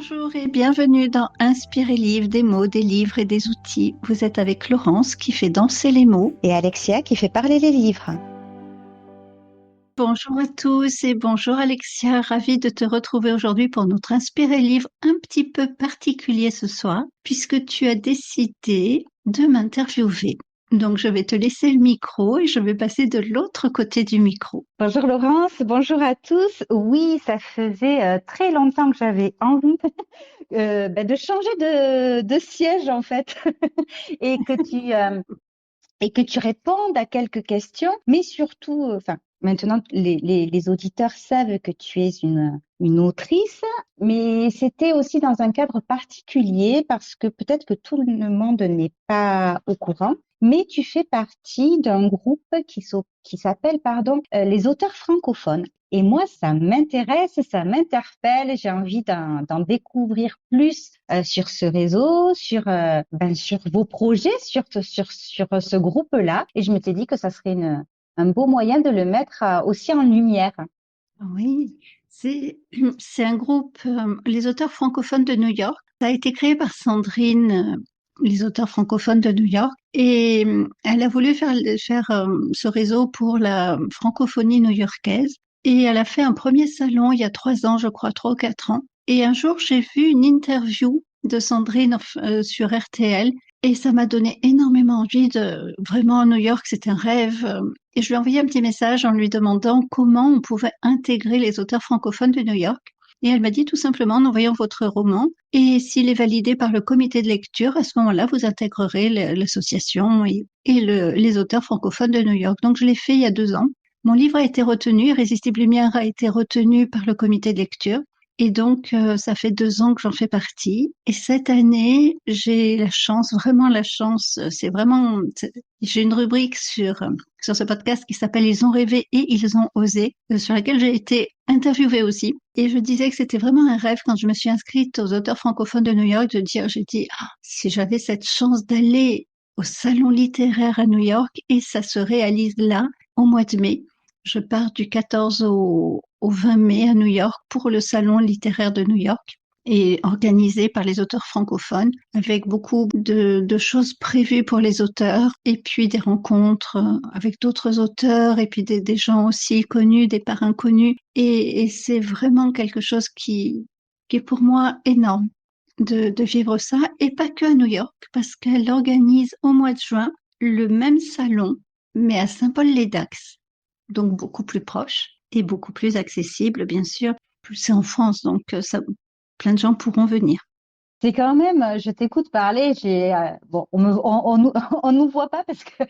Bonjour et bienvenue dans Inspirer Livre, des mots, des livres et des outils. Vous êtes avec Laurence qui fait danser les mots. Et Alexia qui fait parler les livres. Bonjour à tous et bonjour Alexia, ravie de te retrouver aujourd'hui pour notre Inspirer Livre un petit peu particulier ce soir puisque tu as décidé de m'interviewer. Donc je vais te laisser le micro et je vais passer de l'autre côté du micro. Bonjour Laurence, bonjour à tous. Oui, ça faisait très longtemps que j'avais envie de changer de siège en fait et que tu répondes à quelques questions, mais surtout, maintenant les auditeurs savent que tu es une autrice, mais c'était aussi dans un cadre particulier parce que peut-être que tout le monde n'est pas au courant. Mais tu fais partie d'un groupe qui s'appelle, les auteurs francophones. Et moi, ça m'intéresse, ça m'interpelle. J'ai envie d'en découvrir plus sur ce réseau, sur vos projets, sur ce groupe-là. Et je m'étais dit que ça serait un beau moyen de le mettre aussi en lumière. Oui, c'est un groupe, les auteurs francophones de New York. Ça a été créé par Sandrine, les auteurs francophones de New York, et elle a voulu faire ce réseau pour la francophonie new-yorkaise. Et elle a fait un premier salon il y a 3 ans, je crois, 3 ou 4 ans. Et un jour, j'ai vu une interview de Sandrine sur RTL, et ça m'a donné énormément envie de vraiment New York, c'est un rêve. Et je lui ai envoyé un petit message en lui demandant comment on pouvait intégrer les auteurs francophones de New York. Et elle m'a dit tout simplement en envoyant votre roman et s'il est validé par le comité de lecture, à ce moment-là, vous intégrerez l'association et les auteurs francophones de New York. Donc je l'ai fait il y a 2 ans. Mon livre a été retenu, Irrésistible Lumière a été retenu par le comité de lecture. Et donc, ça fait 2 ans que j'en fais partie. Et cette année, j'ai la chance, vraiment la chance, j'ai une rubrique sur ce podcast qui s'appelle Ils ont rêvé et ils ont osé, sur laquelle j'ai été interviewée aussi. Et je disais que c'était vraiment un rêve quand je me suis inscrite aux auteurs francophones de New York j'ai dit, ah, si j'avais cette chance d'aller au salon littéraire à New York et ça se réalise là, au mois de mai. Je pars du 14 au 20 mai à New York pour le salon littéraire de New York et organisé par les auteurs francophones avec beaucoup de choses prévues pour les auteurs et puis des rencontres avec d'autres auteurs et puis des gens aussi connus, des parrains connus et c'est vraiment quelque chose qui est pour moi énorme de vivre ça et pas que à New York parce qu'elle organise au mois de juin le même salon mais à Saint-Paul-les-Dax, donc beaucoup plus proche et beaucoup plus accessible, bien sûr. C'est en France, donc plein de gens pourront venir. C'est quand même, je t'écoute parler, bon, on nous, on nous voit pas parce que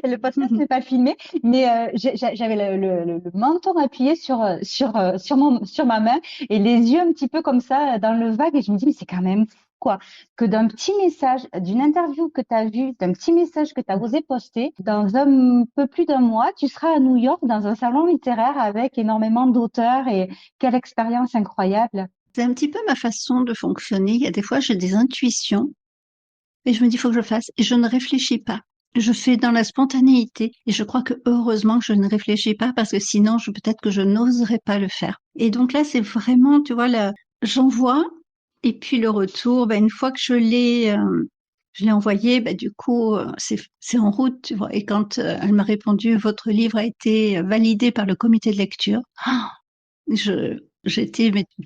le podcast n'est pas filmé, mais j'avais le menton appuyé sur ma main et les yeux un petit peu comme ça dans le vague et je me dis, mais c'est quand même fou, quoi, que d'un petit message, d'une interview que tu as vue, d'un petit message que tu as osé poster, dans un peu plus d'un mois, tu seras à New York dans un salon littéraire avec énormément d'auteurs et quelle expérience incroyable. C'est un petit peu ma façon de fonctionner. Il y a des fois, j'ai des intuitions et je me dis, il faut que je fasse et je ne réfléchis pas. Je fais dans la spontanéité et je crois que heureusement que je ne réfléchis pas parce que sinon, peut-être que je n'oserais pas le faire. Et donc là, c'est vraiment, tu vois, j'envoie et puis le retour, ben, une fois que je l'ai envoyé, ben, du coup, c'est en route, tu vois. Et quand elle m'a répondu, votre livre a été validé par le comité de lecture, ah, mais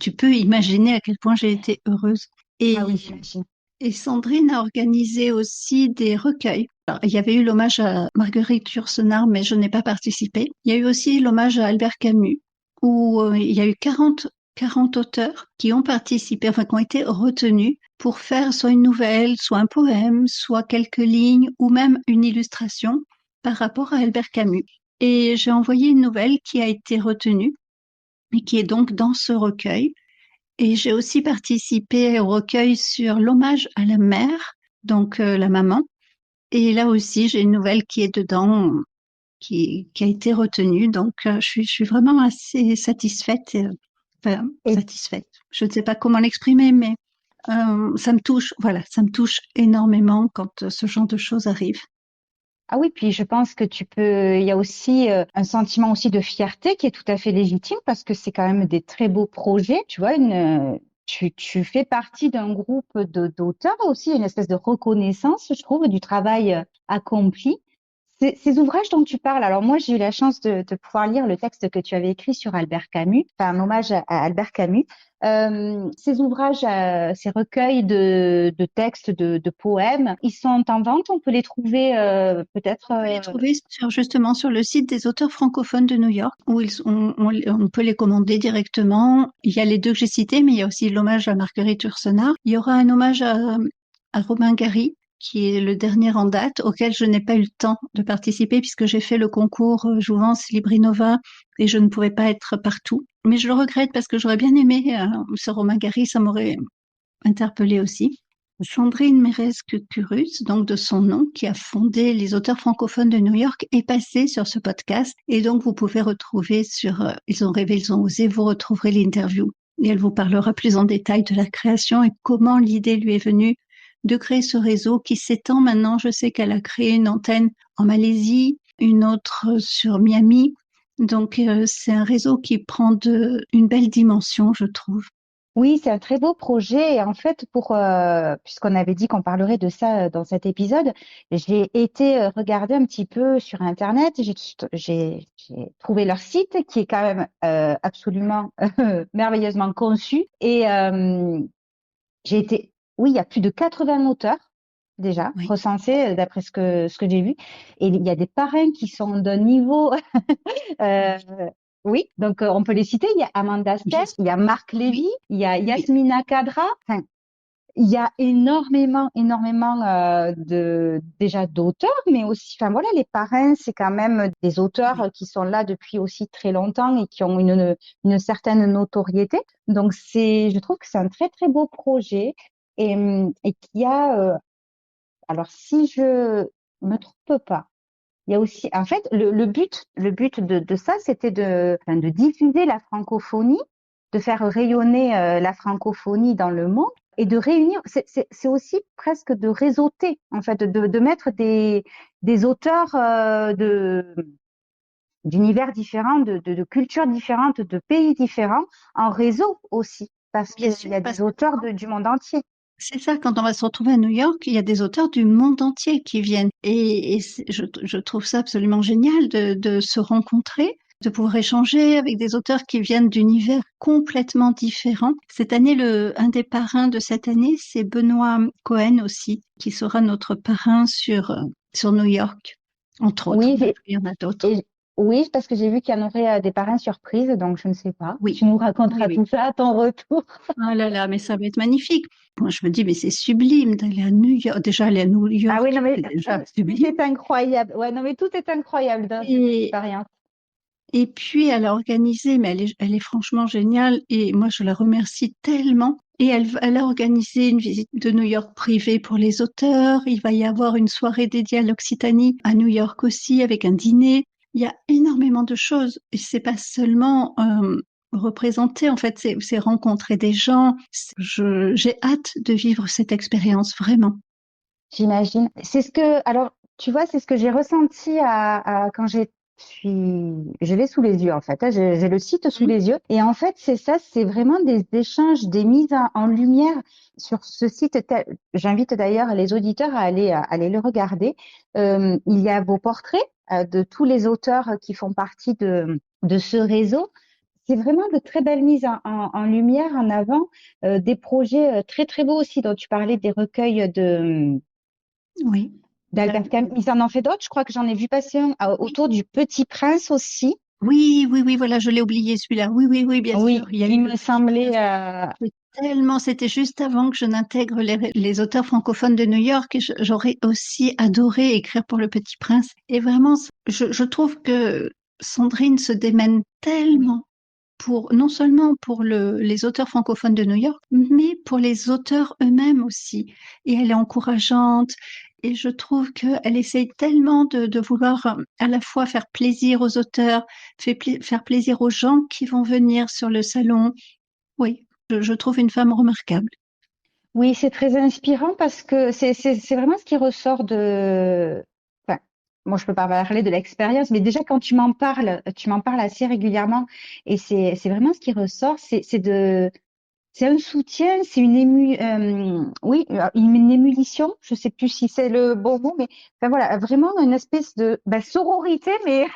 tu peux imaginer à quel point j'ai été heureuse. Ah oui, Et, j'imagine. et Sandrine a organisé aussi des recueils. Alors, il y avait eu l'hommage à Marguerite Yourcenar, mais je n'ai pas participé. Il y a eu aussi l'hommage à Albert Camus, où il y a eu 40 auteurs qui ont participé, enfin qui ont été retenus pour faire soit une nouvelle, soit un poème, soit quelques lignes, ou même une illustration par rapport à Albert Camus. Et j'ai envoyé une nouvelle qui a été retenue et qui est donc dans ce recueil. Et j'ai aussi participé au recueil sur l'hommage à la mère, donc la maman. Et là aussi, j'ai une nouvelle qui est dedans, qui a été retenue. Donc, je suis vraiment assez satisfaite. Enfin, Et satisfaite. Je ne sais pas comment l'exprimer, mais ça me touche. Voilà, ça me touche énormément quand ce genre de choses arrivent. ah oui, puis je pense que il y a aussi un sentiment aussi de fierté qui est tout à fait légitime parce que c'est quand même des très beaux projets, tu vois, tu fais partie d'un groupe d'auteurs aussi, une espèce de reconnaissance, je trouve, du travail accompli. Ces ouvrages dont tu parles, alors moi j'ai eu la chance de pouvoir lire le texte que tu avais écrit sur Albert Camus, enfin un hommage à Albert Camus. Ces ouvrages, ces recueils de textes, de poèmes, ils sont en vente, on peut les trouver peut-être. On peut les trouver justement sur le site des auteurs francophones de New York, où on peut les commander directement. Il y a les deux que j'ai cités, mais il y a aussi l'hommage à Marguerite Yourcenar. Il y aura un hommage à Romain Gary, qui est le dernier en date, auquel je n'ai pas eu le temps de participer puisque j'ai fait le concours Jouvence Librinova et je ne pouvais pas être partout. Mais je le regrette parce que j'aurais bien aimé ce Romain Gary, ça m'aurait interpellé aussi. Sandrine Mérez-Cucurus, donc de son nom, qui a fondé les auteurs francophones de New York, est passée sur ce podcast. Et donc, vous pouvez retrouver Ils ont rêvé, ils ont osé, vous retrouverez l'interview. Et elle vous parlera plus en détail de la création et comment l'idée lui est venue de créer ce réseau qui s'étend maintenant. Je sais qu'elle a créé une antenne en Malaisie, une autre sur Miami. Donc, c'est un réseau qui prend une belle dimension, je trouve. Oui, c'est un très beau projet. Et en fait, puisqu'on avait dit qu'on parlerait de ça dans cet épisode, j'ai été regarder un petit peu sur Internet. J'ai trouvé leur site qui est quand même absolument merveilleusement conçu. Et oui, il y a plus de 80 auteurs déjà Oui. recensés d'après ce que j'ai vu. Et il y a des parrains qui sont d'un niveau euh, oui, donc on peut les citer. Il y a Amanda Bien Steph, sûr. il y a Marc Lévy, Oui, il y a oui. Yasmina Kadra. Enfin, il y a énormément déjà d'auteurs, mais aussi, enfin voilà, les parrains, c'est quand même des auteurs Oui. qui sont là depuis aussi très longtemps et qui ont une certaine notoriété. Donc je trouve que c'est un très très beau projet et qui a, alors si je me trompe pas. Il y a aussi, en fait, le but de ça, c'était enfin, de diffuser la francophonie, de faire rayonner la francophonie dans le monde et de réunir. C'est aussi presque de réseauter, en fait, de mettre des auteurs d'univers différents, de cultures différentes, de pays différents en réseau aussi, parce Bien qu'il sûr, y a parce des que auteurs du monde entier. c'est ça, quand on va se retrouver à New York, il y a des auteurs du monde entier qui viennent. Je trouve ça absolument génial de se rencontrer, de pouvoir échanger avec des auteurs qui viennent d'univers complètement différents. Cette année, un des parrains de cette année, c'est Benoît Cohen aussi, qui sera notre parrain sur New York, entre autres. Oui, Il y en a d'autres. Et oui, parce que j'ai vu qu'il y en aurait des parrains surprises, donc je ne sais pas. Oui, Tu nous oui, raconteras oui. tout ça à ton retour. Ah là là, mais ça va être magnifique. Moi, je me dis, mais c'est sublime d'aller à New York. Déjà, aller à New Ah oui, York, non mais c'est déjà tout sublime. est incroyable. Ouais, non mais tout est incroyable dans cette Et, expérience. et puis, elle a organisé, mais elle est franchement géniale. Et moi, je la remercie tellement. Et elle a organisé une visite de New York privée pour les auteurs. Il va y avoir une soirée dédiée à l'Occitanie à New York aussi, avec un dîner. Il y a énormément de choses. Et c'est pas seulement représenter, en fait, c'est rencontrer des gens. J'ai hâte de vivre cette expérience, vraiment. J'imagine. Alors, tu vois, c'est ce que j'ai ressenti quand je l'ai sous les yeux en fait, hein. J'ai le site sous Mhm. les yeux et en fait c'est ça, c'est vraiment des échanges, des mises en lumière sur ce site. J'invite d'ailleurs les auditeurs à aller le regarder. Il y a vos portraits de tous les auteurs qui font partie de ce réseau. C'est vraiment de très belles mises en lumière, en avant, des projets très très beaux aussi dont tu parlais, des recueils Oui. d'Albert Camus. Ils en ont fait d'autres. Je crois que j'en ai vu passer un Oui. autour du Petit Prince aussi. Oui, oui, oui, voilà, je l'ai oublié celui-là. Oui, oui, oui, bien sûr. Oui, Il y a eu il le me Petit semblait. Prince. C'était juste avant que je n'intègre les auteurs francophones de New York et j'aurais aussi adoré écrire pour le Petit Prince. Et vraiment, je trouve que Sandrine se démène Oui. tellement non seulement pour les auteurs francophones de New York, mais pour les auteurs eux-mêmes aussi. Et elle est encourageante. Et je trouve qu'elle essaye tellement de vouloir à la fois faire plaisir aux auteurs, faire plaisir aux gens qui vont venir sur le salon. Oui, je trouve une femme remarquable. Oui, c'est très inspirant parce que c'est vraiment ce qui ressort Enfin, moi, je peux pas parler de l'expérience, mais déjà quand tu m'en parles assez régulièrement, et c'est vraiment ce qui ressort, c'est C'est un soutien, c'est oui, une émulation. Je sais plus si c'est le bon mot, mais enfin voilà, vraiment une espèce de sororité, mais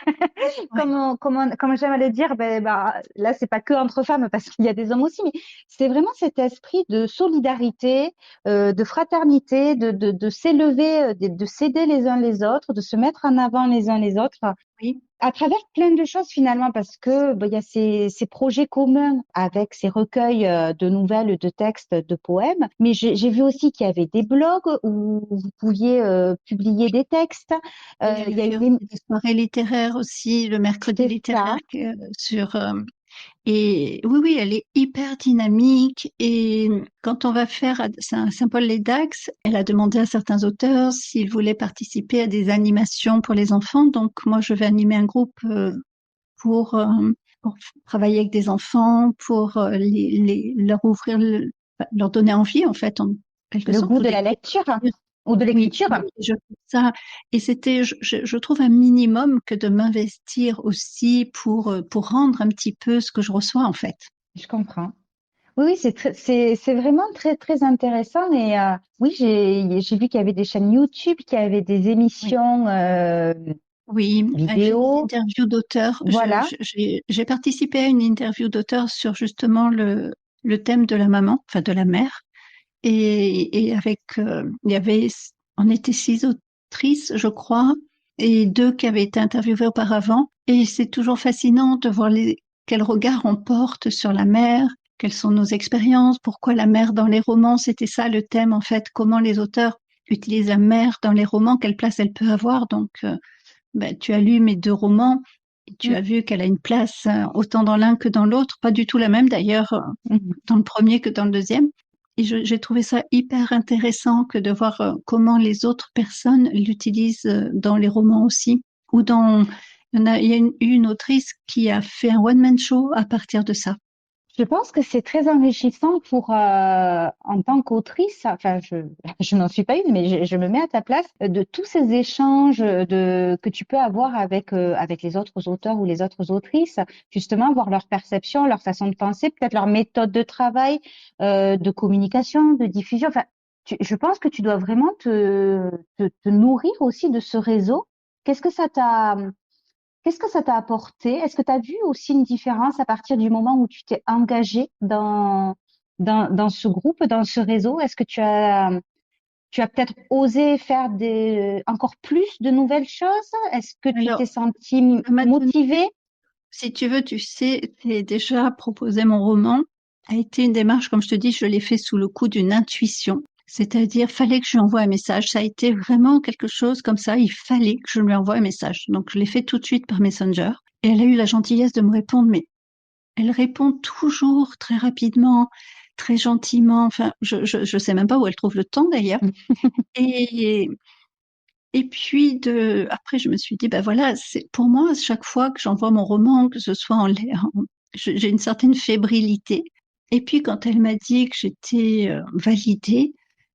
Ouais, comme j'aime à le dire, là c'est pas que entre femmes parce qu'il y a des hommes aussi, mais c'est vraiment cet esprit de solidarité, de fraternité, de s'élever, de s'aider les uns les autres, de se mettre en avant les uns les autres oui, à travers plein de choses finalement, parce que il y a ces projets communs avec ces recueils de nouvelles, de textes, de poèmes. Mais j'ai vu aussi qu'il y avait des blogs où vous pouviez publier des textes. il y a Il y a eu une, des soirées littéraires aussi, le mercredi c'est littéraire ça, sur et oui, oui, elle est hyper dynamique. Et quand on va faire à Saint-Paul-les-Dax, elle a demandé à certains auteurs s'ils voulaient participer à des animations pour les enfants. Donc, moi, je vais animer un groupe pour, euh, pour travailler avec des enfants, pour leur ouvrir, leur donner envie, en fait, en quelque le sorte, goût ou de la découvrir. lecture ou de Oui, l'écriture. oui, je fais ça. Et c'était, je trouve un minimum que de m'investir aussi pour rendre un petit peu ce que je reçois, en fait. Je comprends. Oui, oui, c'est vraiment très, très intéressant. Et oui, j'ai vu qu'il y avait des chaînes YouTube, qu'il y avait des Oui. émissions Oui, j'ai des vidéo. interviews d'auteurs. Voilà, J'ai participé à une interview d'auteur sur justement le thème de la maman, enfin de la mère. Et avec, on était 6 autrices, je crois, et 2 qui avaient été interviewées auparavant. Et c'est toujours fascinant de voir quel regard on porte sur la mer, quelles sont nos expériences, pourquoi la mer dans les romans, c'était ça le thème en fait, comment les auteurs utilisent la mer dans les romans, quelle place elle peut avoir. Donc, ben, tu as lu mes 2 romans. Et tu mm, as vu qu'elle a une place autant dans l'un que dans l'autre, pas du tout la même d'ailleurs, mm. dans le premier que dans le deuxième. Et j'ai trouvé ça hyper intéressant que de voir comment les autres personnes l'utilisent dans les romans aussi. Ou il y a une autrice qui a fait un one-man show à partir de ça. Je pense que c'est très enrichissant pour, en tant qu'autrice, enfin, je n'en suis pas une, mais je me mets à ta place, de tous ces échanges que tu peux avoir avec les autres auteurs ou les autres autrices, justement, voir leur perception, leur façon de penser, peut-être leur méthode de travail, de communication, de diffusion. Enfin, je pense que tu dois vraiment te nourrir aussi de ce réseau. Qu'est-ce que ça t'a, Qu'est-ce que ça t'a apporté? Est-ce que tu as vu aussi une différence à partir du moment où tu t'es engagé dans ce groupe, dans ce réseau? Est-ce que tu as peut-être osé faire encore plus de nouvelles choses? Est-ce que tu t'es Alors, senti ça m'a donné, motivé? si tu veux, tu sais, c'est déjà proposé mon roman a été une démarche, comme je te dis, je l'ai fait sous le coup d'une intuition. C'est-à-dire, fallait que je lui envoie un message. Ça a été vraiment quelque chose comme ça. Il fallait que je lui envoie un message. Donc, je l'ai fait tout de suite par Messenger. Et elle a eu la gentillesse de me répondre, mais elle répond toujours très rapidement, très gentiment. Enfin, je sais même pas où elle trouve le temps d'ailleurs. Et, et puis après, je me suis dit, ben voilà, c'est pour moi, chaque fois que j'envoie mon roman, que ce soit j'ai une certaine fébrilité. Et puis quand elle m'a dit que j'étais validée,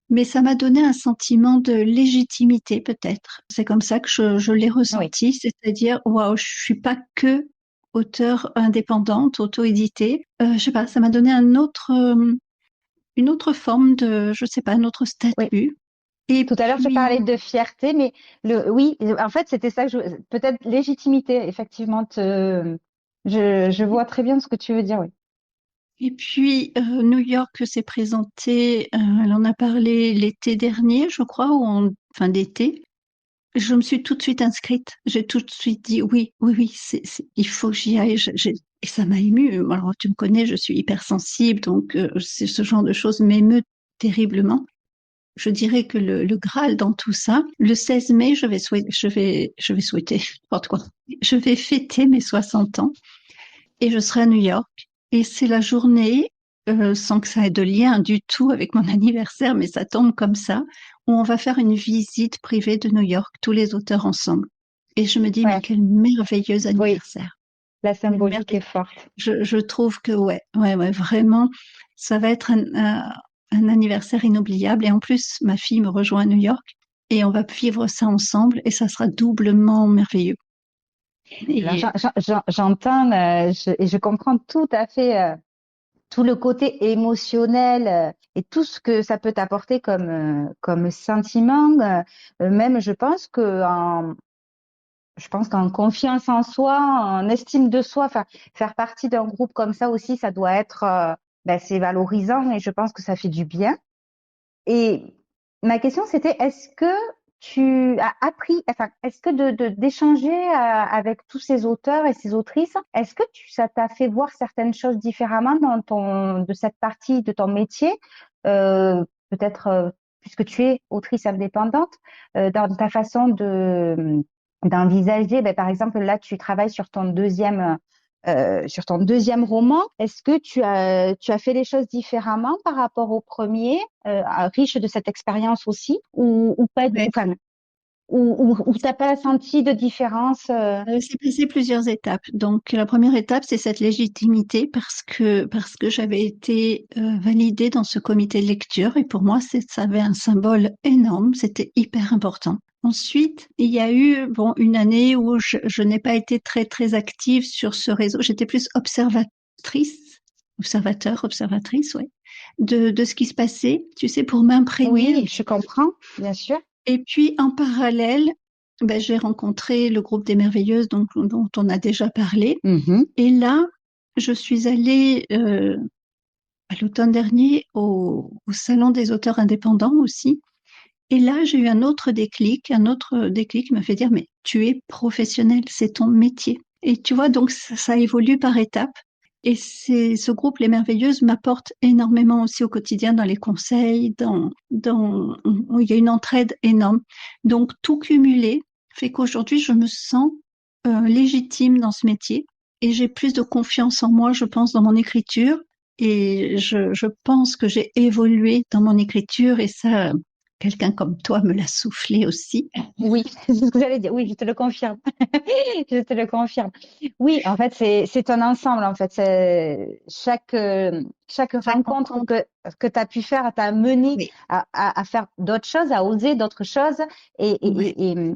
mais ça m'a donné un sentiment de légitimité peut-être. C'est comme ça que je l'ai Oui, ressenti, c'est-à-dire, waouh, je suis pas que auteure indépendante, auto-éditée. Je sais pas, ça m'a donné une autre forme de, je sais pas, un autre oui. statut. Et Tout à l'heure, je puis, parlais de fierté, mais oui, en fait, c'était ça que peut-être légitimité, effectivement. Je vois très bien ce que tu veux dire, oui. New York s'est présenté, elle en a parlé l'été dernier, je crois, fin d'été. Je me suis tout de suite inscrite. J'ai tout de suite dit oui, oui, oui, il faut que j'y aille. Et ça m'a émue. Alors, tu me connais, je suis hypersensible, donc ce genre de choses m'émeut terriblement. Je dirais que le Graal dans tout ça, le 16 mai, je vais souhaiter, n'importe quoi. Je vais fêter mes 60 ans et je serai à New York. Et c'est la journée, sans que ça ait de lien du tout avec mon anniversaire, mais ça tombe comme ça, où on va faire une visite privée de New York, tous les auteurs ensemble. Et je me dis, mais Ouais, quel merveilleux oui, anniversaire. la Quel symbolique est merveilleux. forte. Je trouve que ouais, ouais, ouais, vraiment, ça va être un anniversaire inoubliable. Et en plus, ma fille me rejoint à New York et on va vivre ça ensemble et ça sera doublement merveilleux. Alors, Et j'entends et je comprends tout à fait tout le côté émotionnel et tout ce que ça peut t'apporter comme sentiment. Même, je pense qu'en confiance en soi, en estime de soi, enfin, faire partie d'un groupe comme ça aussi, ça doit être, c'est valorisant et je pense que ça fait du bien. Et ma question, c'était, est-ce que tu as appris, enfin, est-ce que d'échanger avec tous ces auteurs et ces autrices, est-ce que ça t'a fait voir certaines choses différemment de cette partie de ton métier, peut-être, puisque tu es autrice indépendante, dans ta façon d'envisager, par exemple, là, tu travailles sur ton deuxième roman. Est-ce que tu as fait les choses différemment par rapport au premier, riche de cette expérience aussi, ou pas, Ouais. enfin, ou t'as pas senti de différence? C'est passé plusieurs étapes. Donc, la première étape, c'est cette légitimité parce que j'avais été validée dans ce comité de lecture et pour moi, ça avait un symbole énorme. C'était hyper important. Ensuite, il y a eu bon une année où je n'ai pas été très très active sur ce réseau. J'étais plus observatrice, ouais, de ce qui se passait. Tu sais, pour m'imprégner. Oui, je comprends, bien sûr. Et puis en parallèle, ben, j'ai rencontré le groupe des Merveilleuses dont on a déjà parlé. Mhm. Et là, je suis allée à l'automne dernier au Salon des auteurs indépendants aussi. Et là, j'ai eu un autre déclic qui m'a fait dire, mais tu es professionnel, c'est ton métier. Et tu vois, donc ça évolue par étapes. Et ce groupe Les Merveilleuses m'apporte énormément aussi au quotidien dans les conseils, où il y a une entraide énorme. Donc tout cumulé fait qu'aujourd'hui, je me sens légitime dans ce métier et j'ai plus de confiance en moi, je pense, dans mon écriture. Et je pense que j'ai évolué dans mon écriture et ça, quelqu'un comme toi me l'a soufflé aussi. Oui, c'est ce que j'allais dire. Oui, je te le confirme. Je te le confirme. Oui, en fait, c'est un ensemble. En fait, c'est chaque Chaque rencontre rencontre. que tu as pu faire t'a mené Oui, à faire d'autres choses, à oser d'autres choses, ouais.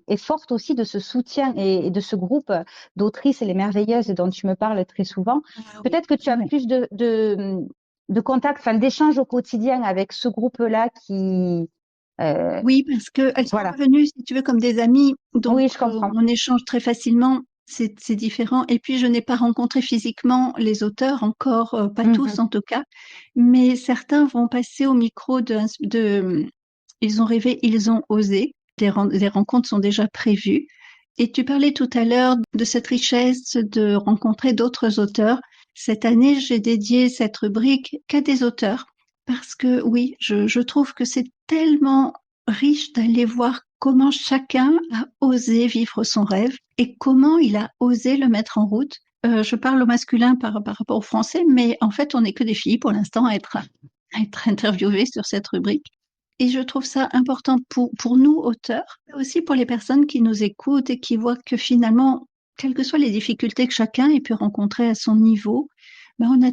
et forte aussi de ce soutien et de ce groupe d'autrices et les merveilleuses dont tu me parles très souvent. Ah oui, Peut-être que tu as ouais. plus de contact, enfin d'échanges au quotidien avec ce groupe-là qui Oui, parce que elles sont voilà. devenues, si tu veux, comme des amies, donc Oui, je comprends. on échange très facilement. C'est différent. Et puis, je n'ai pas rencontré physiquement les auteurs encore, pas Mhm. tous en tout cas, mais certains vont passer au micro ils ont rêvé, ils ont osé. Les rencontres sont déjà prévues. Et tu parlais tout à l'heure de cette richesse de rencontrer d'autres auteurs. Cette année, j'ai dédié cette rubrique qu'à des auteurs parce que oui, je trouve que c'est tellement riche d'aller voir comment chacun a osé vivre son rêve et comment il a osé le mettre en route. Je parle au masculin par rapport au français, mais en fait, on n'est que des filles pour l'instant à être interviewées sur cette rubrique. Et je trouve ça important pour nous, auteurs, mais aussi pour les personnes qui nous écoutent et qui voient que finalement, quelles que soient les difficultés que chacun ait pu rencontrer à son niveau, ben on a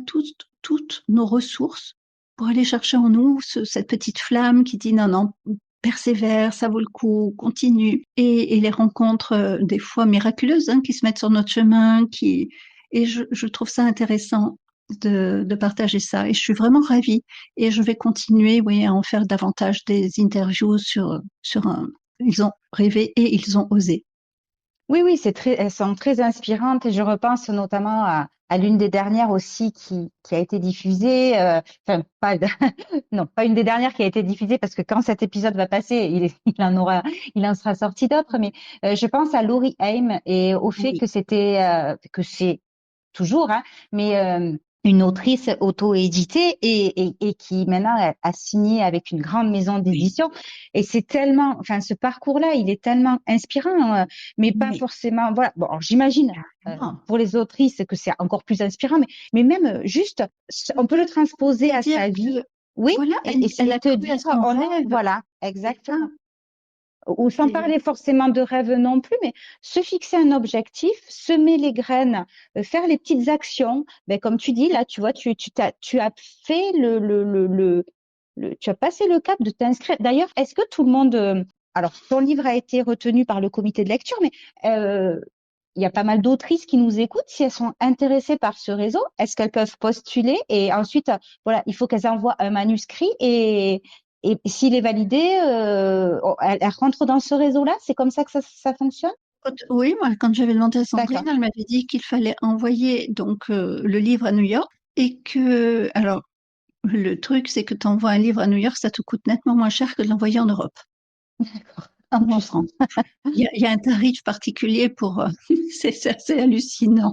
toutes nos ressources pour aller chercher en nous cette petite flamme qui dit non, non, persévère, ça vaut le coup, continue. Et les rencontres, des fois miraculeuses, hein, qui se mettent sur notre chemin, et je trouve ça intéressant de partager ça. Et je suis vraiment ravie. Et je vais continuer, oui, à en faire davantage des interviews sur ils ont rêvé et ils ont osé. Oui, oui, elles sont très inspirantes et je repense notamment à l'une des dernières aussi qui a été diffusée. Enfin, pas, non, pas une des dernières qui a été diffusée parce que quand cet épisode va passer, il en sera sorti d'autres. Mais je pense à Laurie Haim et au fait Oui, que c'est toujours, hein, mais une autrice auto-éditée et qui maintenant a signé avec une grande maison oui, d'édition. Et c'est tellement, enfin, ce parcours-là, il est tellement inspirant, mais pas oui. forcément. Voilà. Bon, alors, j'imagine Non. pour les autrices que c'est encore plus inspirant, mais même juste, on peut le transposer à C'est-à-dire sa vie. que, Oui, voilà, et elle c'est a te cru à dire, son on est, rêve. voilà, C'est ça. exactement ou sans C'est parler forcément de rêve non plus, mais se fixer un objectif, semer les graines, faire les petites actions. Ben, comme tu dis, là, tu vois, tu as fait tu as passé le cap de t'inscrire. D'ailleurs, est-ce que tout le monde, alors, ton livre a été retenu par le comité de lecture, mais il y a pas mal d'autrices qui nous écoutent. Si elles sont intéressées par ce réseau, est-ce qu'elles peuvent postuler? Et ensuite, voilà, il faut qu'elles envoient un manuscrit et s'il est validé, elles rentrent dans ce réseau-là. C'est comme ça que ça fonctionne? Oui, moi, quand j'avais demandé à Sandrine, D'accord. elle m'avait dit qu'il fallait envoyer donc le livre à New York et que, alors, le truc, c'est que tu envoies un livre à New York, ça te coûte nettement moins cher que de l'envoyer en Europe En ou en plus. France. Il y a un tarif particulier pour, c'est assez hallucinant.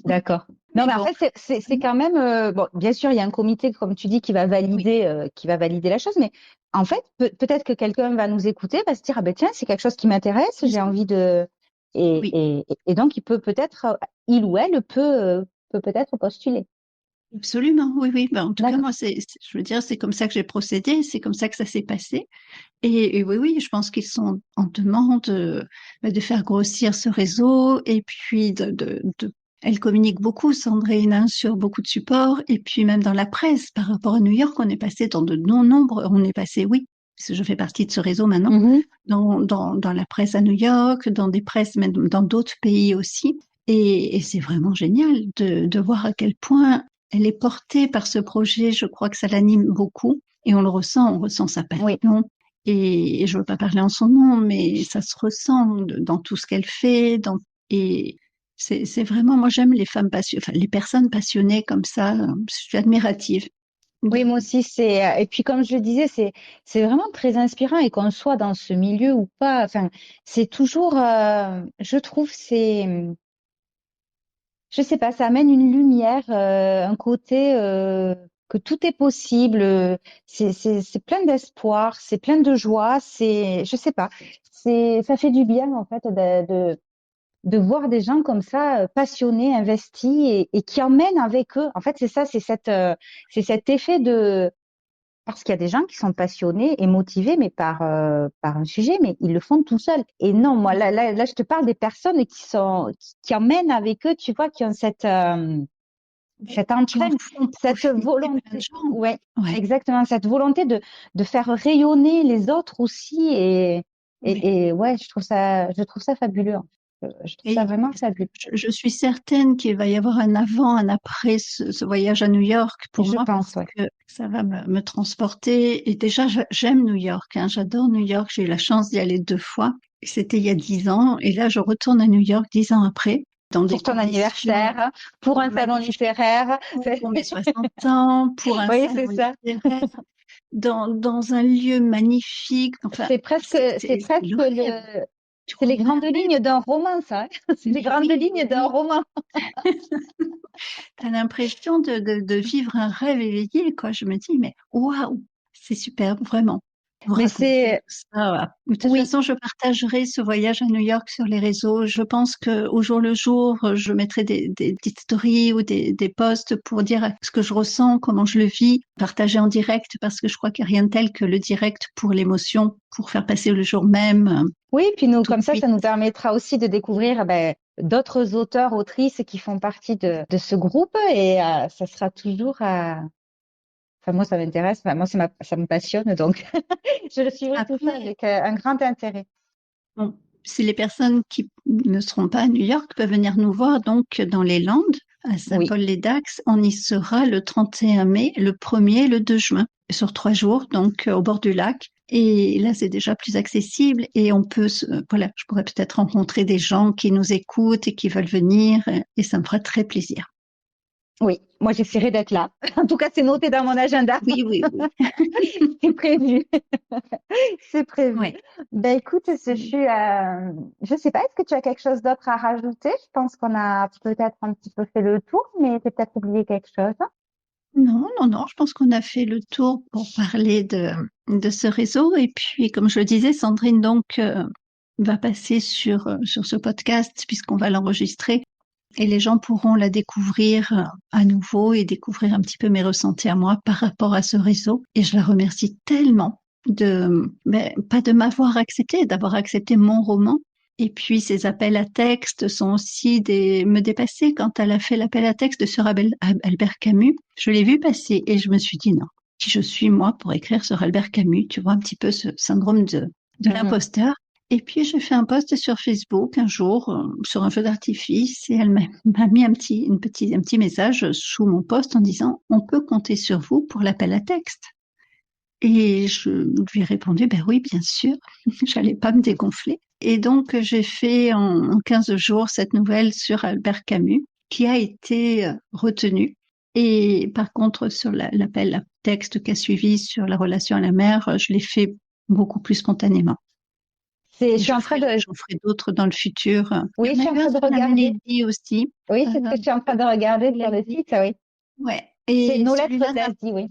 D'accord. Non, Mais mais en bon, fait, c'est quand même bon. Bien sûr, il y a un comité, comme tu dis, oui, qui va valider la chose. Mais en fait, peut-être que quelqu'un va nous écouter, va se dire ah ben tiens, c'est quelque chose qui m'intéresse, bien j'ai sûr, envie de oui. et donc il peut peut-être il ou elle peut peut-être postuler. Absolument, oui, oui. Ben, en tout cas, D'accord. moi, je veux dire, c'est comme ça que j'ai procédé, c'est comme ça que ça s'est passé. Et oui, oui, je pense qu'ils sont en demande de faire grossir ce réseau et puis elle communique beaucoup, Sandrine, hein, sur beaucoup de supports et puis même dans la presse. Par rapport à New York, on est passé dans de non-nombres, on est passé, oui, parce que je fais partie de ce réseau maintenant, Mhm. dans la presse à New York, dans des presses, même dans d'autres pays aussi. Et c'est vraiment génial de voir à quel point elle est portée par ce projet. Je crois que ça l'anime beaucoup et on ressent sa Oui. passion. Et je veux pas parler en son nom, mais ça se ressent dans tout ce qu'elle fait. Et c'est vraiment, moi j'aime les femmes passionnées, enfin les personnes passionnées comme ça. Je suis admirative. Oui, De... moi aussi, et puis comme je le disais, c'est vraiment très inspirant et qu'on soit dans ce milieu ou pas, enfin, c'est toujours, je trouve, je sais pas, ça amène une lumière, un côté que tout est possible. C'est plein d'espoir, c'est plein de joie. Je sais pas, ça fait du bien en fait de voir des gens comme ça, passionnés, investis et qui emmènent avec eux. En fait, c'est ça, c'est cet effet de parce qu'il y a des gens qui sont passionnés et motivés, mais par un sujet, mais ils le font tout seuls. Et non, moi, là, je te parle des personnes qui emmènent avec eux, tu vois, qui ont cette Qui en entraîne, font cette profiter plein de volonté. gens. Ouais, Ouais, exactement, cette volonté de faire rayonner les autres aussi. ouais. Et ouais, je trouve ça fabuleux. Je trouve ça Et vraiment fabuleux. je suis certaine qu'il va y avoir un avant, un après ce voyage à New York pour Je moi pense, parce ouais. que ça va me transporter. Et déjà, j'aime New York, hein, j'adore New York. J'ai eu la chance d'y aller 2 fois. C'était il y a 10 ans. Et là, je retourne à New York 10 ans après, dans des Pour ton conditions anniversaire, pour un salon magnifiques littéraire. pour mes 60 ans, pour un Oui, salon c'est ça. littéraire, dans un lieu magnifique. Enfin, C'est c'est presque le rêve. Tu c'est les croirais grandes un rêve. lignes d'un roman, ça. Hein. C'est les Mais grandes oui, lignes d'un oui. roman. T'as l'impression de vivre un rêve éveillé, quoi. Je me dis, mais waouh, c'est superbe, vraiment. Vous Mais raconter c'est, tout ça. De toute oui, façon, je partagerai ce voyage à New York sur les réseaux. Je pense que au jour le jour, je mettrai des petites stories ou des posts pour dire ce que je ressens, comment je le vis, partager en direct, parce que je crois qu'il n'y a rien de tel que le direct pour l'émotion, pour faire passer le jour même, oui. Puis nous, tout de comme ça suite. nous permettra aussi de découvrir d'autres auteurs, autrices qui font partie de ce groupe. Et ça sera toujours. Enfin, moi, ça m'intéresse. Enfin, moi, ça me passionne. Donc, je le suivrai tout ça Après, avec un grand intérêt. bon, si les personnes qui ne seront pas à New York peuvent venir nous voir donc dans les Landes, à Oui. Saint-Paul-les-Dax, on y sera le 31 mai, le 1er et le 2 juin, sur 3 jours, donc au bord du lac. Et là, c'est déjà plus accessible et voilà, je pourrais peut-être rencontrer des gens qui nous écoutent et qui veulent venir et ça me fera très plaisir. Oui, moi j'essaierai d'être là. En tout cas, c'est noté dans mon agenda. Oui, oui, oui. C'est prévu. C'est prévu. Ouais. Ben écoute, je sais pas, est-ce que tu as quelque chose d'autre à rajouter? Je pense qu'on a peut-être un petit peu fait le tour, mais j'ai peut-être oublié quelque chose. Non, non, non, je pense qu'on a fait le tour pour parler de ce réseau. Et puis, comme je le disais, Sandrine donc va passer sur ce podcast puisqu'on va l'enregistrer et les gens pourront la découvrir à nouveau et découvrir un petit peu mes ressentis à moi par rapport à ce réseau. Et je la remercie tellement pas de m'avoir accepté, d'avoir accepté mon roman. Et puis, ces appels à texte sont aussi me dépasser. Quand elle a fait l'appel à texte de Sir Albert Camus, je l'ai vu passer et je me suis dit non, qui je suis moi pour écrire sur Albert Camus? Tu vois un petit peu ce syndrome de Mhm. l'imposteur. Et puis j'ai fait un post sur Facebook un jour sur un feu d'artifice et elle m'a mis un petit message sous mon post en disant on peut compter sur vous pour l'appel à texte. Et je lui ai répondu ben oui bien sûr, j'allais pas me dégonfler. Et donc j'ai fait en 15 jours cette nouvelle sur Albert Camus qui a été retenue. Et par contre sur l'appel à texte qui a suivi sur la relation à la mère, je l'ai fait beaucoup plus spontanément. Je Et suis en train de, j'en ferai d'autres dans le futur. Il oui, y je en a suis en eu un train de sur la regarder. maladie aussi. Oui, c'est ce que Euh, je suis en train de regarder sur le site, oui. ouais. C'est Et Nos lettres celui-là, d'Asie, oui.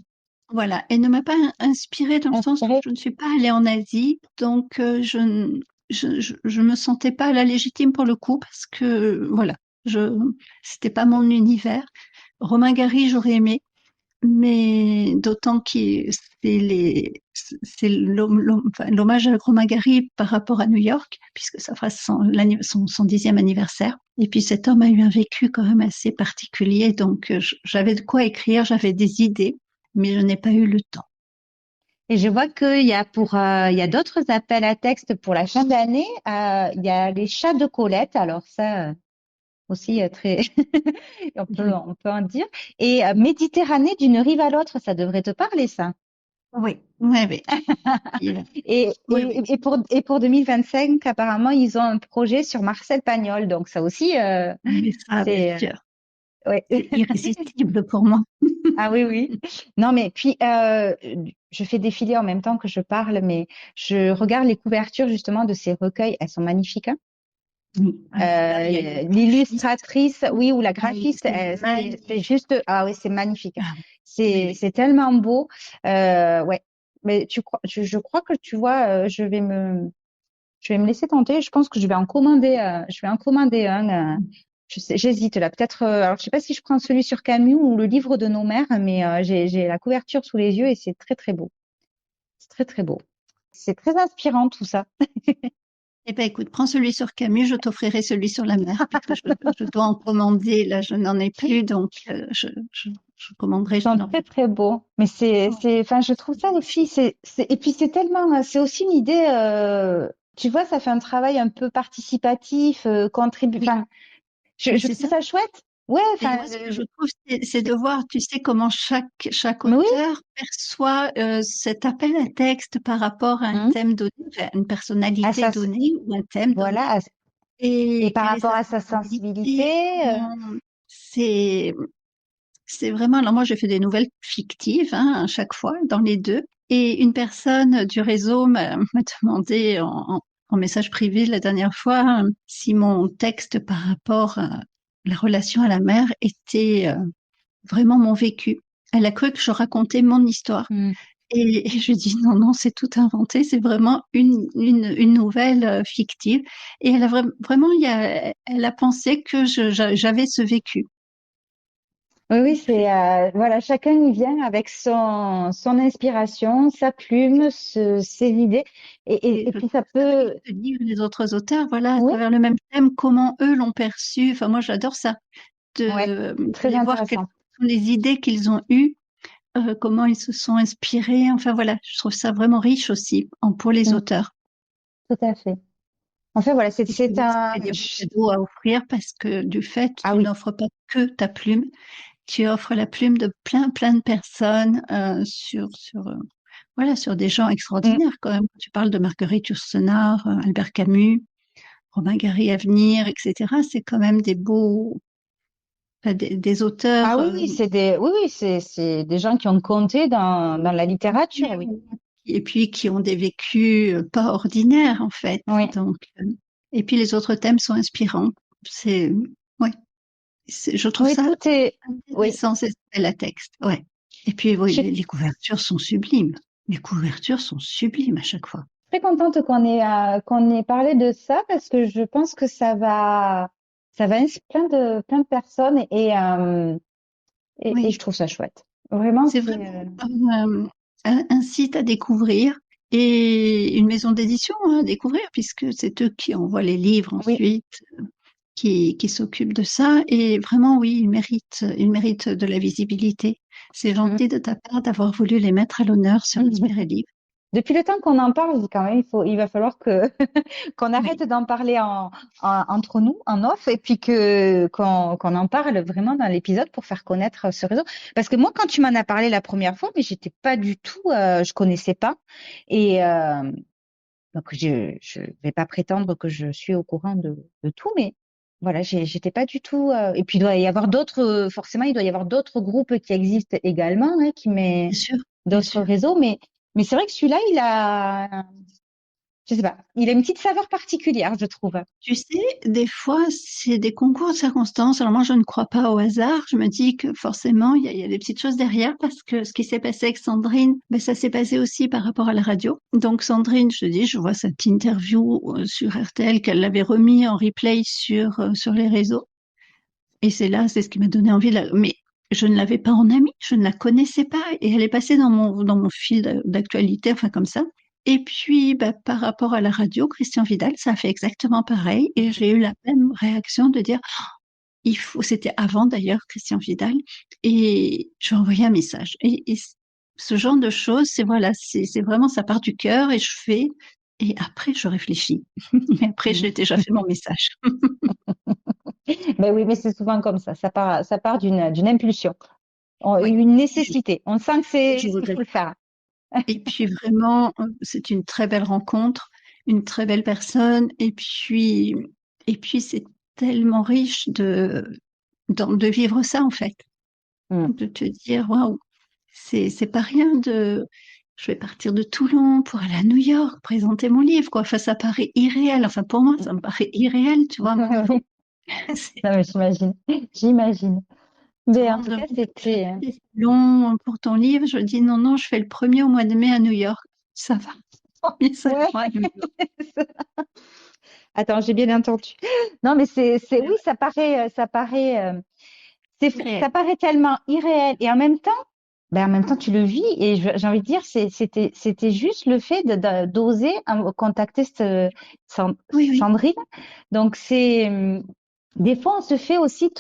voilà, et ne m'a pas inspirée dans le sens où Inspiré. je ne suis pas allée en Asie, donc je me sentais pas la légitime pour le coup parce que voilà, c'était pas mon univers. Romain Gary, j'aurais aimé, mais d'autant que c'est enfin, l'hommage à Romain Gary par rapport à New York, puisque ça fera son 10e anniversaire. Et puis cet homme a eu un vécu quand même assez particulier, donc j'avais de quoi écrire, j'avais des idées, mais je n'ai pas eu le temps. Et je vois il y a d'autres appels à texte pour la fin d'année. Il y a les chats de Colette. Alors ça aussi très, on peut en dire. Et Méditerranée d'une rive à l'autre, ça devrait te parler, ça. Oui, oui, oui. Oui, oui. Et pour 2025, apparemment, ils ont un projet sur Marcel Pagnol. Donc ça aussi, Mais ça, bien c'est, sûr, ouais. c'est irrésistible pour moi. Ah oui, oui. Non, mais puis, je fais défiler en même temps que je parle, mais je regarde les couvertures justement de ces recueils. Elles sont magnifiques, hein. Oui. Ah, mais là, il y a une graphiste. L'illustratrice, oui, ou la Ah oui, graphiste, c'est c'est magnifique. juste, ah oui, c'est magnifique. Ah, oui, oui. C'est tellement beau. Ouais. Mais je crois que tu vois, je vais me laisser tenter. Je pense que je vais en commander un. J'hésite là. Peut-être, alors je sais pas si je prends celui sur Camus ou le livre de nos mères, mais j'ai la couverture sous les yeux et c'est très très beau. C'est très très beau. C'est très inspirant tout ça. Eh ben, écoute, prends celui sur Camus, je t'offrirai celui sur la mer, puisque je dois en commander. Là, je n'en ai plus, donc je commanderai, Ils je te sont l'enverrai. très très beaux. Mais enfin, je trouve ça aussi, et puis c'est tellement, c'est aussi une idée, tu vois, ça fait un travail un peu participatif, Oui, enfin, mais je c'est trouve ça. ça chouette. Ouais, Mais enfin, moi, ce que je trouve, c'est de voir, tu sais, comment chaque mais oui, auteur perçoit cet appel à texte par rapport à un hum, thème donné, enfin, une à personnalité sa, donnée ou un thème donné, voilà, et et par quelle est rapport sa à sa sensibilité, sensibilité, comment c'est, c'est vraiment, alors moi, j'ai fait des nouvelles fictives, hein, à chaque fois, dans les deux. Et une personne du réseau m'a demandé en message privé la dernière fois si mon texte par rapport à la relation à la mère était vraiment mon vécu. Elle a cru que je racontais mon histoire. hum. Et je dis non, non, c'est tout inventé, c'est vraiment une nouvelle fictive. Et elle a vraiment, elle a pensé que j'avais ce vécu. Oui, oui, voilà, chacun y vient avec son inspiration, sa plume, ses idées, Et et je puis ça trouve ça peut, riche de lire les autres auteurs, voilà, à oui, travers le même thème, comment eux l'ont perçu. Enfin, moi, j'adore ça, ouais, très d'aller voir quelles intéressant. sont les idées qu'ils ont eues, comment ils se sont inspirés. Enfin, voilà, je trouve ça vraiment riche aussi pour les Hum, auteurs. tout à fait. Enfin voilà, Et puis, oui, ça fait des beaux cadeaux à offrir parce que du fait, ah tu oui. n'offres pas que ta plume, tu offres la plume de plein de personnes voilà, sur des gens Hum, extraordinaires quand même. Tu parles de Marguerite Yourcenar, Albert Camus, Romain Gary à venir, etc. C'est quand même enfin, des ah auteurs oui, oui, oui, c'est des gens qui ont compté dans la littérature, oui. et puis qui ont des vécus pas ordinaires en fait. Oui. Donc, et puis les autres thèmes sont inspirants. C'est, ouais, je trouve Oui, ça tout est, oui. intéressant, c'est la texte. Ouais. Et puis Je oui, suis les couvertures sont sublimes. Les couvertures sont sublimes à chaque fois. très contente qu'on ait parlé de ça parce que je pense que ça va inspirer plein de personnes et Oui, je trouve ça chouette. Vraiment, c'est vraiment un site à découvrir et une maison d'édition à découvrir puisque c'est eux qui envoient les livres oui. ensuite, qui s'occupent de ça. Et vraiment, oui, ils méritent de la visibilité. C'est Mm. gentil de ta part d'avoir voulu les mettre à l'honneur sur Inspiré Livre. depuis le temps qu'on en parle, quand même, il va falloir que qu'on Oui, arrête d'en parler entre nous, en off, et puis qu'on en parle vraiment dans l'épisode pour faire connaître ce réseau. Parce que moi, quand tu m'en as parlé la première fois, mais j'étais pas du tout, je connaissais pas, et donc je vais pas prétendre que je suis au courant de tout, mais voilà, j'étais pas du tout. Et puis il doit y avoir d'autres, forcément, il doit y avoir d'autres groupes qui existent également, hein, qui met bien sûr, bien d'autres sûr. réseaux, mais c'est vrai que celui-là, je sais pas, il a une petite saveur particulière, je trouve. Tu sais, des fois, c'est des concours de circonstances. Alors moi, je ne crois pas au hasard. Je me dis que forcément, il y a des petites choses derrière parce que ce qui s'est passé avec Sandrine, ben, ça s'est passé aussi par rapport à la radio. Donc Sandrine, je te dis, je vois cette interview sur RTL qu'elle l'avait remis en replay sur les réseaux. Et c'est là, c'est ce qui m'a donné envie de la... Mais je ne l'avais pas en amie, je ne la connaissais pas et elle est passée dans mon fil d'actualité, enfin comme ça. Et puis, bah, par rapport à la radio, Christian Vidal, ça a fait exactement pareil et j'ai eu la même réaction de dire, il faut, c'était avant d'ailleurs Christian Vidal et je lui ai envoyé un message. Et ce genre de choses, c'est voilà, c'est vraiment, ça part du cœur et je fais et après je réfléchis. Mais après, Mhm. j'ai déjà fait mon message. Ben oui, mais c'est souvent comme ça part d'une impulsion, Oui. une nécessité. On sent que Je c'est qu'il faut voudrais le faire. Et puis vraiment, c'est une très belle rencontre, une très belle personne. Et puis c'est tellement riche de vivre ça en fait, Mm. de te dire waouh, c'est pas rien de. Je vais partir de Toulon pour aller à New York présenter mon livre quoi. Enfin ça paraît irréel. Enfin pour moi ça me paraît irréel, tu vois. Oui. C'est Non, mais j'imagine, j'imagine. tout Mais le en monde tout me cas, dit, c'était. c'est long pour ton livre. Je dis non non, je fais le premier au mois de mai à New York. Ça va. Mais ça Ouais. va, New York. Attends, j'ai bien entendu. Non, mais oui, ça Irréel. paraît tellement irréel et en même temps, tu le vis et j'ai envie de dire, c'était juste le fait d'oser contacter Oui, oui. Sandrine. Donc des fois, on se fait aussi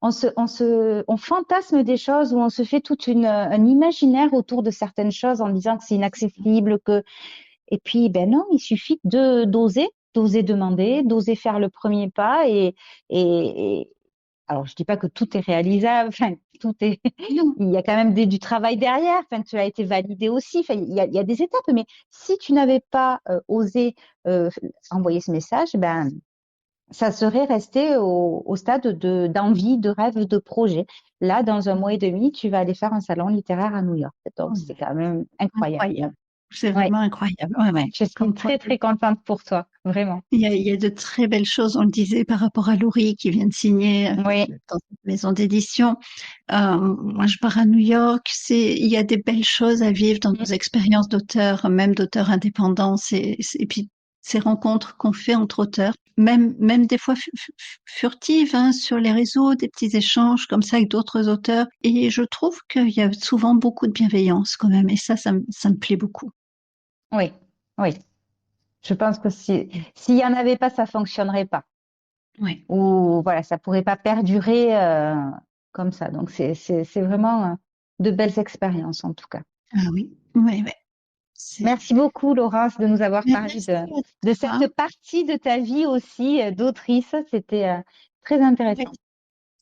on fantasme des choses ou on se fait un imaginaire autour de certaines choses en disant que c'est inaccessible, et puis, ben non, il suffit d'oser demander, d'oser faire le premier pas alors, je dis pas que tout est réalisable, enfin, Non. il y a quand même du travail derrière, enfin, tu as été validé aussi, enfin, il y a des étapes, mais si tu n'avais pas osé euh, envoyer ce message, ben, ça serait resté au stade d'envie, de rêve, de projet. Là, dans un mois et demi, tu vas aller faire un salon littéraire à New York. Donc, Oh, c'est quand même incroyable. incroyable. C'est Ouais, vraiment incroyable. Ouais, ouais. je suis Comme quoi, très, très contente pour toi, vraiment. il y a de très belles choses. On le disait par rapport à Laurie qui vient de signer Oui. dans une maison d'édition. Moi, je pars à New York. Il y a des belles choses à vivre dans nos expériences d'auteurs, même d'auteurs indépendants. Et puis, ces rencontres qu'on fait entre auteurs, même des fois furtives, hein, sur les réseaux, des petits échanges comme ça avec d'autres auteurs. Et je trouve qu'il y a souvent beaucoup de bienveillance quand même. Et ça me plaît beaucoup. Oui, oui. Je pense que s'il y en avait pas, ça fonctionnerait pas. Ouais. Ou voilà, ça pourrait pas perdurer comme ça. Donc c'est vraiment de belles expériences en tout cas. Ah oui, ouais, ouais. C'est... Merci beaucoup, Laurence, de nous avoir Mais parlé merci à de toi. cette partie de ta vie aussi d'autrice. C'était très Oui, intéressant.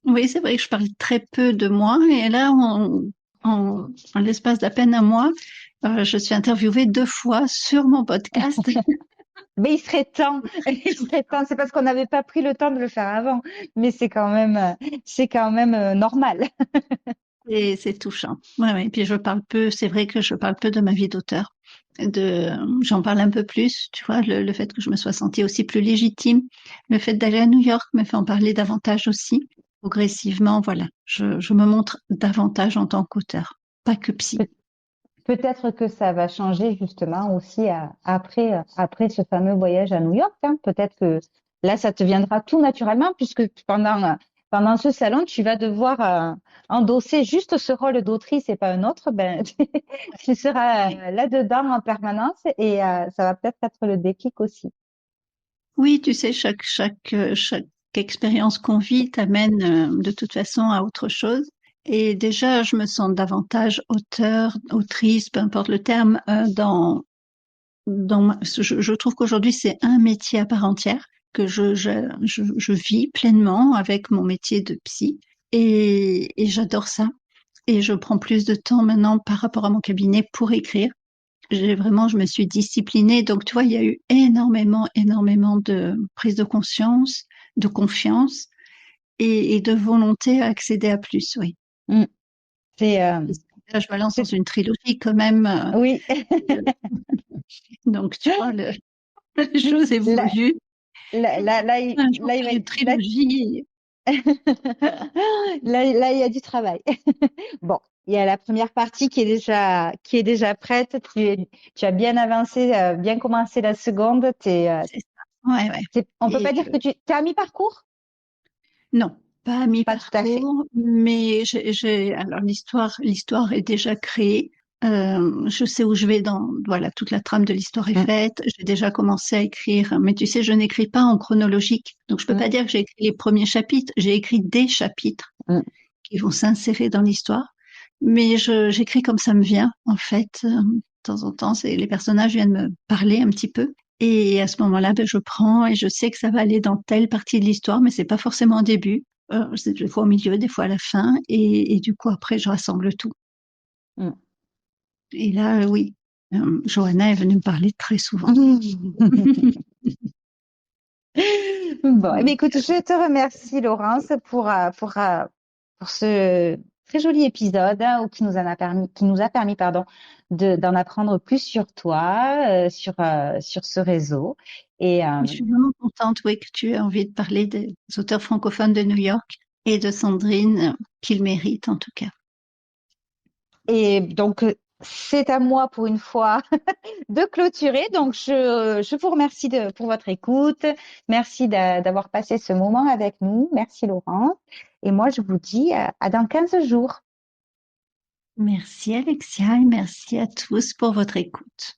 oui, c'est vrai que je parle très peu de moi. Et là, en l'espace d'à peine un mois, je suis interviewée 2 fois sur mon podcast. Mais il serait temps, il serait temps. C'est parce qu'on n'avait pas pris le temps de le faire avant, mais c'est quand même normal. Et c'est touchant. Ouais, ouais. Et puis je parle peu, c'est vrai que je parle peu de ma vie d'auteur. J'en parle un peu plus, tu vois, le fait que je me sois sentie aussi plus légitime, le fait d'aller à New York me fait en parler davantage aussi. Progressivement, voilà, je me montre davantage en tant qu'auteur, pas que psy. Peut-être que ça va changer justement aussi après ce fameux voyage à New York, hein. Peut-être que là, ça te viendra tout naturellement puisque pendant ce salon, tu vas devoir endosser juste ce rôle d'autrice et pas un autre. Ben, tu seras Oui. là-dedans en permanence et ça va peut-être être le déclic aussi. Oui, tu sais, chaque expérience qu'on vit t'amène de toute façon à autre chose. Et déjà, je me sens davantage auteur, autrice, peu importe le terme, je trouve qu'aujourd'hui, c'est un métier à part entière que je vis pleinement avec mon métier de psy et j'adore ça. Et je prends plus de temps maintenant par rapport à mon cabinet pour écrire. Je me suis disciplinée. Donc, tu vois, il y a eu énormément de prise de conscience, de confiance et de volonté à accéder à plus, oui. Mm. C'est, Là, je me lance dans c'est- une trilogie quand même. oui. Euh, donc, tu vois, les choses Là, évoluent. là, Un jour, faire une là, trilogie. là, il y a du travail. Bon, il y a la première partie qui est déjà prête. Tu as bien avancé, bien commencé la seconde. C'est ça. Ouais, ouais. On peut pas Et dire que tu es à mi-parcours? non, pas à Pas tout à fait. mi-parcours, mais alors l'histoire est déjà créée. Je sais où je vais voilà, toute la trame de l'histoire est Mm, faite. J'ai déjà commencé à écrire, mais tu sais, je n'écris pas en chronologique. Donc, je peux mm, pas dire que j'ai écrit les premiers chapitres. J'ai écrit des chapitres mm. qui vont s'insérer dans l'histoire. Mais j'écris comme ça me vient, en fait. De temps en temps, les personnages viennent me parler un petit peu. Et à ce moment-là, ben, je prends et je sais que ça va aller dans telle partie de l'histoire, mais c'est pas forcément au début. C'est des fois au milieu, des fois à la fin. Et du coup, après, je rassemble tout. Mm. Et là, oui, Johanna est venue me parler très souvent. Bon, eh bien, Donc, écoute, je te remercie, Laurence, pour ce très joli épisode hein, qui nous a permis, pardon, d'en apprendre plus sur toi, sur ce réseau. Et, je suis vraiment contente, oui, que tu aies envie de parler des auteurs francophones de New York et de Sandrine, qu'ils méritent en tout cas. et donc, c'est à moi pour une fois de clôturer. Donc, je vous remercie pour votre écoute. Merci d'avoir passé ce moment avec nous. Merci, Laurence. Et moi, je vous dis à dans 15 jours. Merci Alexia et merci à tous pour votre écoute.